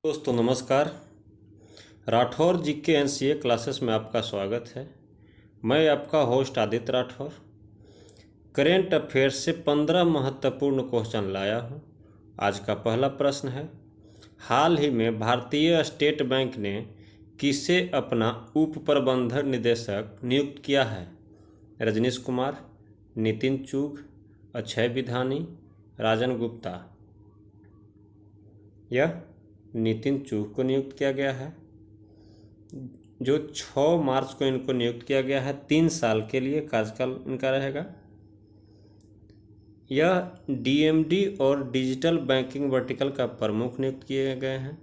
दोस्तों नमस्कार। राठौर जी के एनसीए क्लासेस में आपका स्वागत है। मैं आपका host Aditya Rathore. Current affairs से 15 महत्वपूर्ण क्वेश्चन लाया हूं। आज का पहला प्रश्न है, हाल ही में भारतीय स्टेट बैंक ने किसे अपना उप प्रबंधक निदेशक नियुक्त किया है? रजनीश कुमार, नितिन चुग, अक्षय विधानी, राजन गुप्ता। यह नितिन चुग को नियुक्त किया गया है, जो 6 मार्च को इनको नियुक्त किया गया है। 3 साल के लिए कार्यकाल इनका रहेगा। यह डीएमडी और डिजिटल बैंकिंग वर्टिकल का प्रमुख नियुक्त किए गए हैं।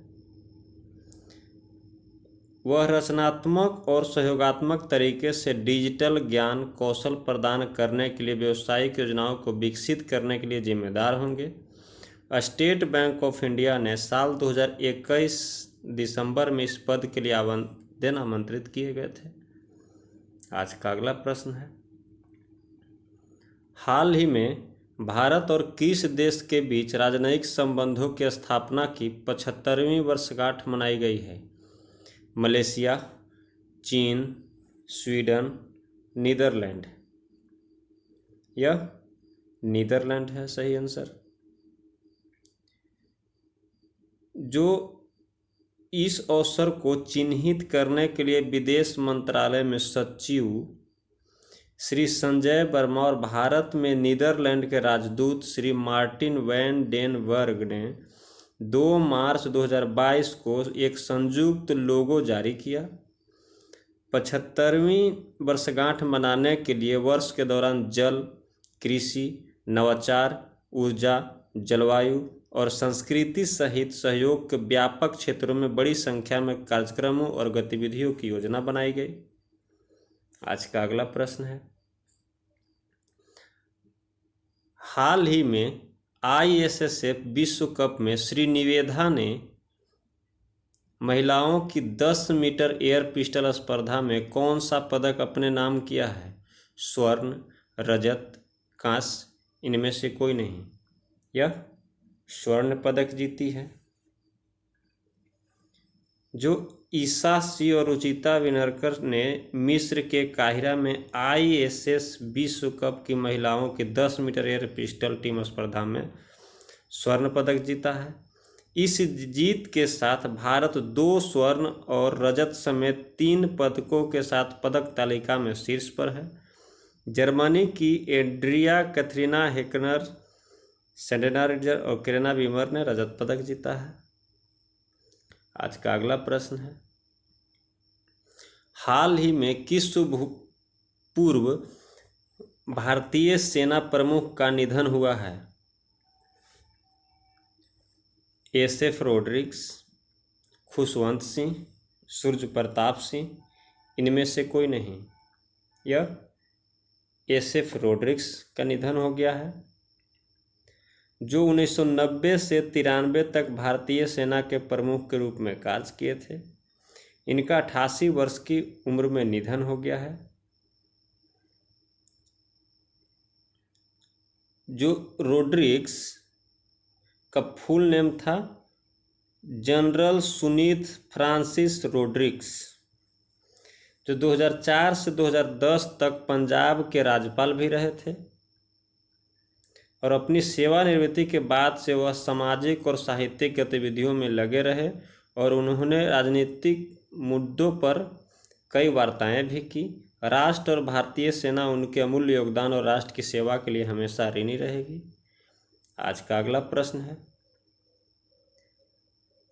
वह रचनात्मक और सहयोगात्मक तरीके से डिजिटल ज्ञान कौशल प्रदान करने के लिए व्यावसायिक योजनाओं को विकसित करने के लिए जिम्मेदार होंगे। स्टेट बैंक ऑफ इंडिया ने साल 2021 दिसंबर में इस पद के लिए आवेदन आमंत्रित किए गए थे। आज का अगला प्रश्न है, हाल ही में भारत और किस देश के बीच राजनयिक संबंधों की स्थापना की 75वीं वर्षगांठ मनाई गई है? मलेशिया, चीन, स्वीडन, नीदरलैंड। यह नीदरलैंड है सही आंसर। जो इस अवसर को चिन्हित करने के लिए विदेश मंत्रालय में सचिव श्री संजय वर्मा और भारत में नीदरलैंड के राजदूत श्री मार्टिन वैन डेन वर्ग ने 2 मार्च 2022 को एक संयुक्त लोगो जारी किया। 75वीं वर्षगांठ मनाने के लिए वर्ष के दौरान जल, कृषि, नवाचार, ऊर्जा, जलवायु और संस्कृति सहित सहयोग के व्यापक क्षेत्रों में बड़ी संख्या में कार्यक्रमों और गतिविधियों की योजना बनाई गई। आज का अगला प्रश्न है, हाल ही में आईएसएसएफ विश्व कप में श्री निवेदा ने महिलाओं की 10 मीटर एयर पिस्टल स्पर्धा में कौन सा पदक अपने नाम किया है? स्वर्ण, रजत, कांस्य, इनमें से कोई नहीं। यह स्वर्ण पदक जीती है। जो ईशा सी और रुचिता विनरकर ने मिस्र के काहिरा में आईएसएस विश्व कप की महिलाओं की 10 मीटर एयर पिस्टल टीम स्पर्धा में स्वर्ण पदक जीता है। इस जीत के साथ भारत 2 स्वर्ण और रजत समेत 3 पदकों के साथ पदक तालिका में शीर्ष पर है। जर्मनी की एड्रिया कैथरीना हेकनर, सेंडेनारिजर और केरेना बीमर ने रजत पदक जीता है। आज का अगला प्रश्न है, हाल ही में किस पूर्व भारतीय सेना प्रमुख का निधन हुआ है? एसएफ रोड्रिग्स, खुशवंत सिंह, सूर्य प्रताप सिंह, इनमें से कोई नहीं। यह एसएफ रोड्रिग्स का निधन हो गया है, जो 1990 से 93 तक भारतीय सेना के प्रमुख के रूप में कार्य किए थे। इनका 88 वर्ष की उम्र में निधन हो गया है। जो रोड्रिग्स का फुल नेम था जनरल सुनीत फ्रांसिस रोड्रिग्स, जो 2004 से 2010 तक पंजाब के राज्यपाल भी रहे थे और अपनी सेवानिवृत्ति के बाद से वह सामाजिक और साहित्यिक गतिविधियों में लगे रहे और उन्होंने राजनीतिक मुद्दों पर कई वार्ताएं भी की। राष्ट्र और भारतीय सेना उनके अमूल्य योगदान और राष्ट्र की सेवा के लिए हमेशा ऋणी रहेगी। आज का अगला प्रश्न है,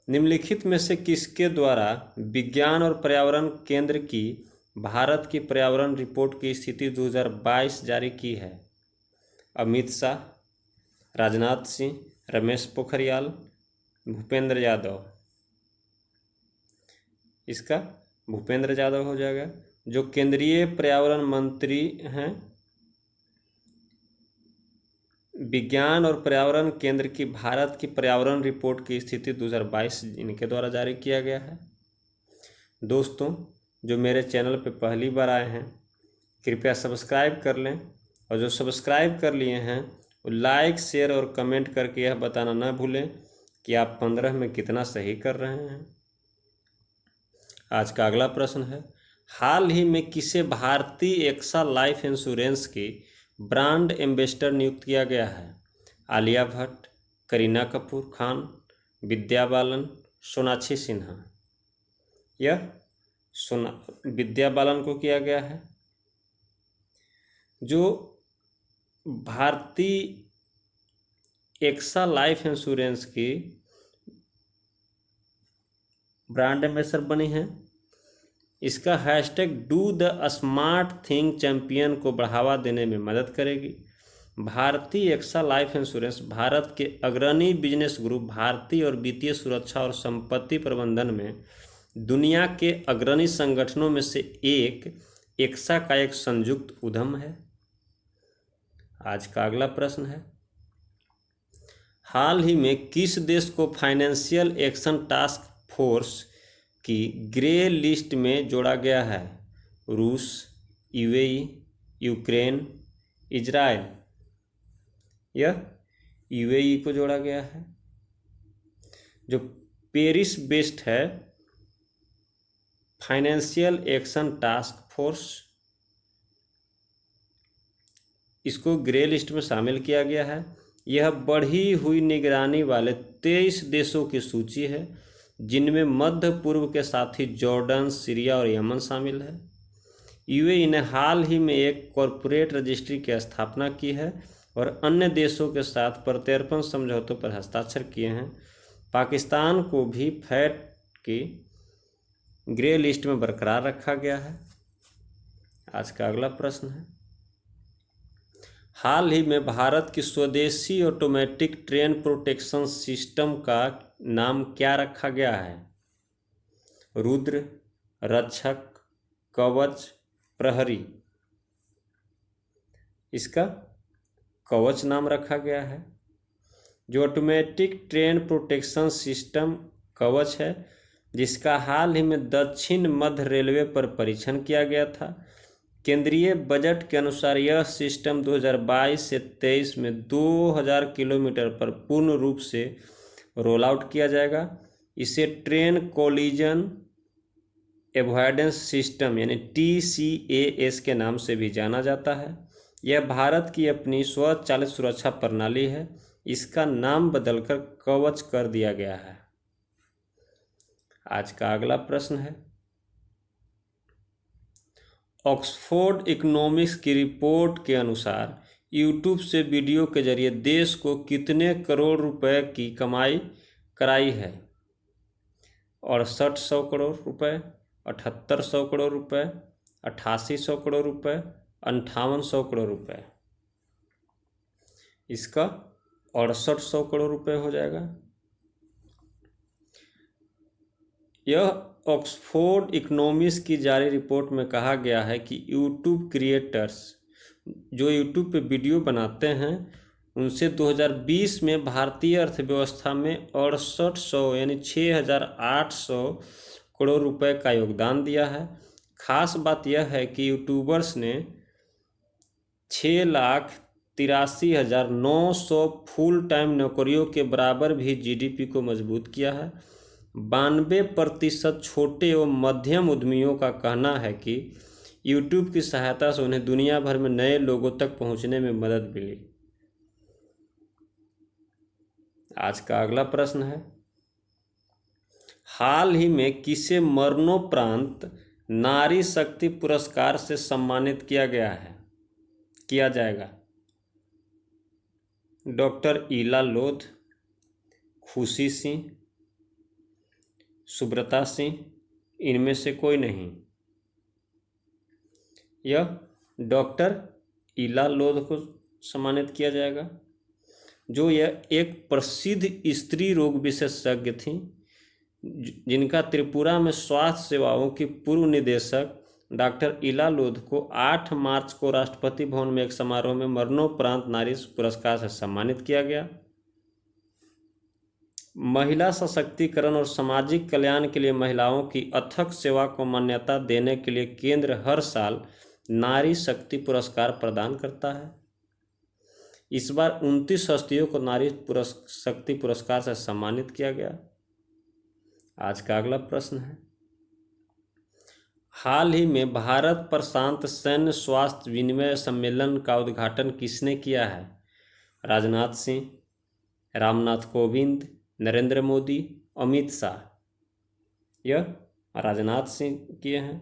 निम्नलिखित में से किसके द्वारा विज्ञान और पर्यावरण केंद्र की भारत की पर्यावरण रिपोर्ट की स्थिति 2022 जारी की है? अमित शाह, राजनाथ सिंह, रमेश पोखरियाल, भूपेंद्र यादव। इसका भूपेंद्र यादव हो जाएगा, जो केंद्रीय पर्यावरण मंत्री हैं। विज्ञान और पर्यावरण केंद्र की भारत की पर्यावरण रिपोर्ट की स्थिति 2022 इनके द्वारा जारी किया गया है। दोस्तों, जो मेरे चैनल पर पहली बार आए हैं कृपया सब्सक्राइब कर लें, और जो सब्सक्राइब कर लिए हैं वो लाइक, शेयर और कमेंट करके यह बताना ना भूलें कि कि आप 15 में कितना सही कर रहे हैं। आज का अगला प्रश्न है, हाल ही में किसे भारतीय एक्सा लाइफ इंश्योरेंस की ब्रांड एम्बेसडर नियुक्त किया गया है? आलिया भट्ट, करीना कपूर खान, विद्या बालन, सोनाक्षी सिन्हा। यह विद्या बालन को किया गया है। जो भारतीय एक्सा लाइफ इंश्योरेंस की ब्रांड एम्बेसडर बनी है, इसका hashtag do the smart thing champion को बढ़ावा देने में मदद करेगी। भारतीय एक्सा लाइफ इंश्योरेंस भारत के अग्रणी बिजनेस ग्रुप भारतीय और वित्तीय सुरक्षा और संपत्ति प्रबंधन में दुनिया के अग्रणी संगठनों में से एक एक्सा का एक संयुक्त उद्यम है। आज का अगला प्रश्न है, हाल ही में किस देश को फाइनेंशियल एक्शन टास्क फोर्स की ग्रे लिस्ट में जोड़ा गया है? रूस, यूएई, यूक्रेन, इजराइल। यह यूएई को जोड़ा गया है। जो पेरिस बेस्ड है फाइनेंशियल एक्शन टास्क फोर्स, इसको ग्रे लिस्ट में शामिल किया गया है। यह बढ़ी हुई निगरानी वाले 23 देशों की सूची है, जिनमें मध्य पूर्व के साथ ही जॉर्डन, सीरिया और यमन शामिल है। यूएई ने हाल ही में एक कॉरपोरेट रजिस्ट्री की स्थापना की है और अन्य देशों के साथ प्रत्यर्पण समझौतों पर हस्ताक्षर किए हैं। पाकिस्तान को भी फैट की ग्रे लिस्ट में बरकरार रखा गया है। आज का अगला प्रश्न है, हाल ही में भारत की स्वदेशी ऑटोमेटिक ट्रेन प्रोटेक्शन सिस्टम का नाम क्या रखा गया है? रुद्र, रक्षक, कवच, प्रहरी। इसका कवच नाम रखा गया है। जो ऑटोमेटिक ट्रेन प्रोटेक्शन सिस्टम कवच है, जिसका हाल ही में दक्षिण मध्य रेलवे पर परीक्षण किया गया था। केंद्रीय बजट के अनुसार यह सिस्टम 2022 से 23 में 2000 किलोमीटर पर पूर्ण रूप से रोल आउट किया जाएगा। इसे ट्रेन कोलिजन एवॉइडेंस सिस्टम यानी TCAS के नाम से भी जाना जाता है। यह भारत की अपनी स्वचालित सुरक्षा प्रणाली है। इसका नाम बदलकर कवच कर दिया गया है। आज का अगला प्रश्न है, ऑक्सफोर्ड इकोनॉमिक्स की रिपोर्ट के अनुसार यूट्यूब से वीडियो के जरिए देश को कितने करोड़ रुपए की कमाई कराई है? 6800 करोड़ रुपए, 7800 करोड़ रुपए, 8800 करोड़ रुपए, 5800 करोड़ रुपए। इसका 6800 करोड़ रुपए हो जाएगा। यह ऑक्सफोर्ड इकोनॉमिक्स की जारी रिपोर्ट में कहा गया है कि यूट्यूब क्रिएटर्स जो यूट्यूब पे वीडियो बनाते हैं, उनसे 2020 में भारतीय अर्थव्यवस्था में 6800 यानी 6800 करोड़ रुपए का योगदान दिया है। खास बात यह है कि यूट्यूबर्स ने 6,83,900 फुल टाइम नौकरियों के बराबर भी GDP को मजबूत किया है। 92% छोटे एवं मध्यम उद्यमियों का कहना है कि यूट्यूब की सहायता से उन्हें दुनिया भर में नए लोगों तक पहुंचने में मदद मिली। आज का अगला प्रश्न है, हाल ही में किसे मरणोपरांत नारी शक्ति पुरस्कार से सम्मानित किया जाएगा? डॉक्टर ईला लोध, खुशी सिंह, सुब्रता सिंह, इनमें से कोई नहीं। यह डॉक्टर ईला लोध को सम्मानित किया जाएगा, जो यह एक प्रसिद्ध स्त्री रोग विशेषज्ञ थी, जिनका त्रिपुरा में स्वास्थ्य सेवाओं की पूर्व निदेशक डॉक्टर ईला लोध को 8 मार्च को राष्ट्रपति भवन में एक समारोह में मरणोपरांत नारी पुरस्कार से सम्मानित किया गया। महिला सशक्तिकरण और सामाजिक कल्याण के लिए महिलाओं की अथक सेवा को मान्यता देने के लिए केंद्र हर साल नारी शक्ति पुरस्कार प्रदान करता है। इस बार 29 हस्तियों को नारी शक्ति पुरस्कार से सम्मानित किया गया। आज का अगला प्रश्न है, हाल ही में भारत प्रशांत सैन्य स्वास्थ्य विनिमय सम्मेलन का उद्घाटन किसने किया है? राजनाथ सिंह, रामनाथ कोविंद, नरेंद्र मोदी, अमित शाह। यह राजनाथ सिंह किए हैं।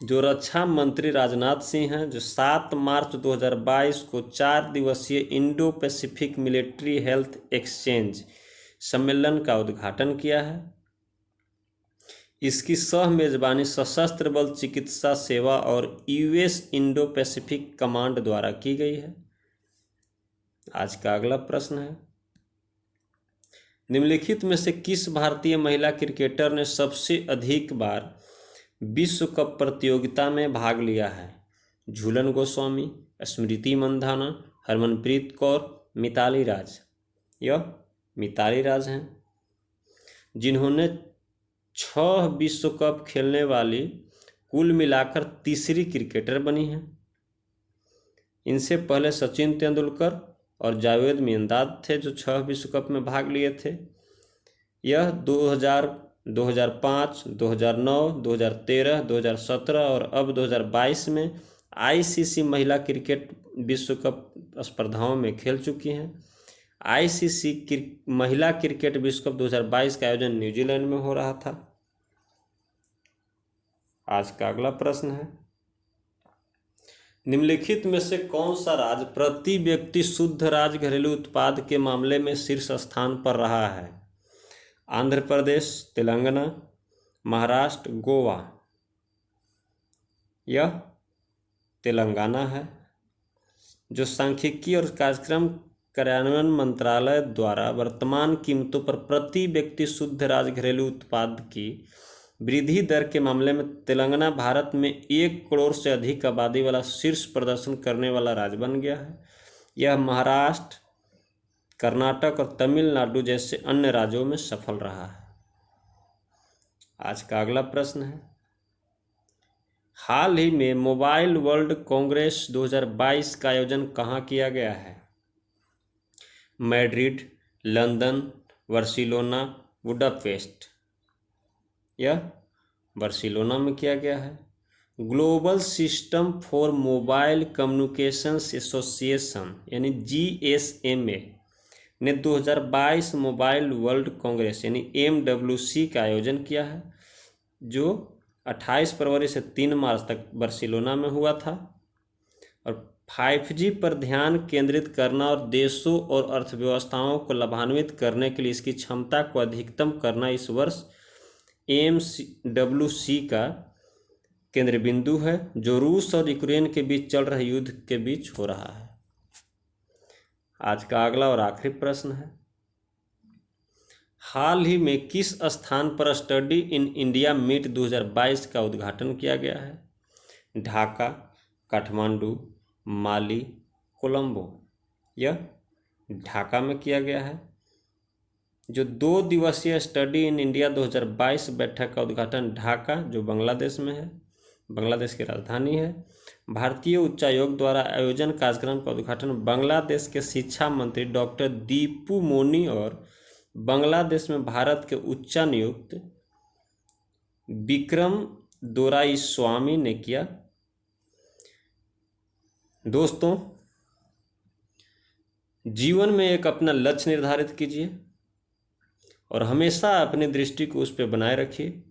जो रक्षा मंत्री राजनाथ सिंह हैं, जो 7 मार्च 2022 को 4 दिवसीय Indo Pacific military health exchange सम्मेलन का उद्घाटन किया है। इसकी सह मेजबानी सशस्त्र बल चिकित्सा सेवा और यूएस इंडो पैसिफिक कमांड द्वारा की गई है। आज का अगला प्रश्न है, निम्नलिखित में से किस भारतीय महिला क्रिकेटर ने सबसे अधिक बार विश्व कप प्रतियोगिता में भाग लिया है? झूलन गोस्वामी, स्मृति मंधाना, हरमनप्रीत कौर, मिताली राज। यह मिताली राज हैं, जिन्होंने 6 विश्व कप खेलने वाली कुल मिलाकर तीसरी क्रिकेटर बनी हैं। इनसे पहले सचिन तेंदुलकर और जावेद मियांदाद थे जो 6 विश्व कप में भाग लिए थे। यह 2000, 2005, 2009, 2013, 2017 और अब 2022 में आईसीसी महिला क्रिकेट विश्व कप स्पर्धाओं में खेल चुकी हैं। आईसीसी महिला क्रिकेट विश्व कप 2022 का आयोजन न्यूजीलैंड में हो रहा था। आज का अगला प्रश्न है, निम्नलिखित में से कौन सा राज्य प्रति व्यक्ति शुद्ध राज्य घरेलू उत्पाद के मामले में शीर्ष स्थान पर रहा है? आंध्र प्रदेश, तेलंगाना, महाराष्ट्र, गोवा। यह तेलंगाना है। जो सांख्यिकी और कार्यक्रम कार्यान्वयन मंत्रालय द्वारा वर्तमान कीमतों पर प्रति व्यक्ति शुद्ध राज्य घरेलू उत्पाद की वृद्धि दर के मामले में तेलंगाना भारत में 1 करोड़ से अधिक आबादी वाला शीर्ष प्रदर्शन करने वाला राज्य बन गया है। यह महाराष्ट्र, कर्नाटक और तमिलनाडु जैसे अन्य राज्यों में सफल रहा है। आज का अगला प्रश्न है, हाल ही में मोबाइल वर्ल्ड कांग्रेस 2022 का आयोजन कहाँ किया गया है? Madrid, London, Barcelona, Budapest. यह बार्सिलोना में किया गया है। Global system for mobile communications association यानी GSMA ने 2022 मोबाइल वर्ल्ड कांग्रेस यानी MWC का आयोजन किया है, जो 28 फरवरी से 3 मार्च तक बार्सिलोना में हुआ था। और 5G पर ध्यान केंद्रित करना और देशों और अर्थव्यवस्थाओं को लाभान्वित करने के लिए इसकी क्षमता को अधिकतम करना इस वर्ष MWC का केंद्र बिंदु है, जो रूस और यूक्रेन के बीच चल रहे युद्ध के बीच हो रहा है। आज का अगला और आखिरी प्रश्न है, हाल ही में किस स्थान पर स्टडी इन इंडिया मीट 2022 का उद्घाटन किया गया है? ढाका, काठमांडू, माली, कोलंबो। यह ढाका में किया गया है। जो 2 दिवसीय स्टडी इन इंडिया 2022 बैठक का उद्घाटन ढाका, जो बांग्लादेश में है, बांग्लादेश की राजधानी है, भारतीय उच्चायोग द्वारा आयोजन कार्यक्रम का उद्घाटन बांग्लादेश के शिक्षा मंत्री डॉक्टर दीपू मोनी और बांग्लादेश में भारत के उच्चायुक्त विक्रम दोराईस्वामी ने किया। दोस्तों, जीवन में एक अपना लक्ष्य निर्धारित कीजिए और हमेशा अपनी दृष्टि को उस पर बनाए रखिए।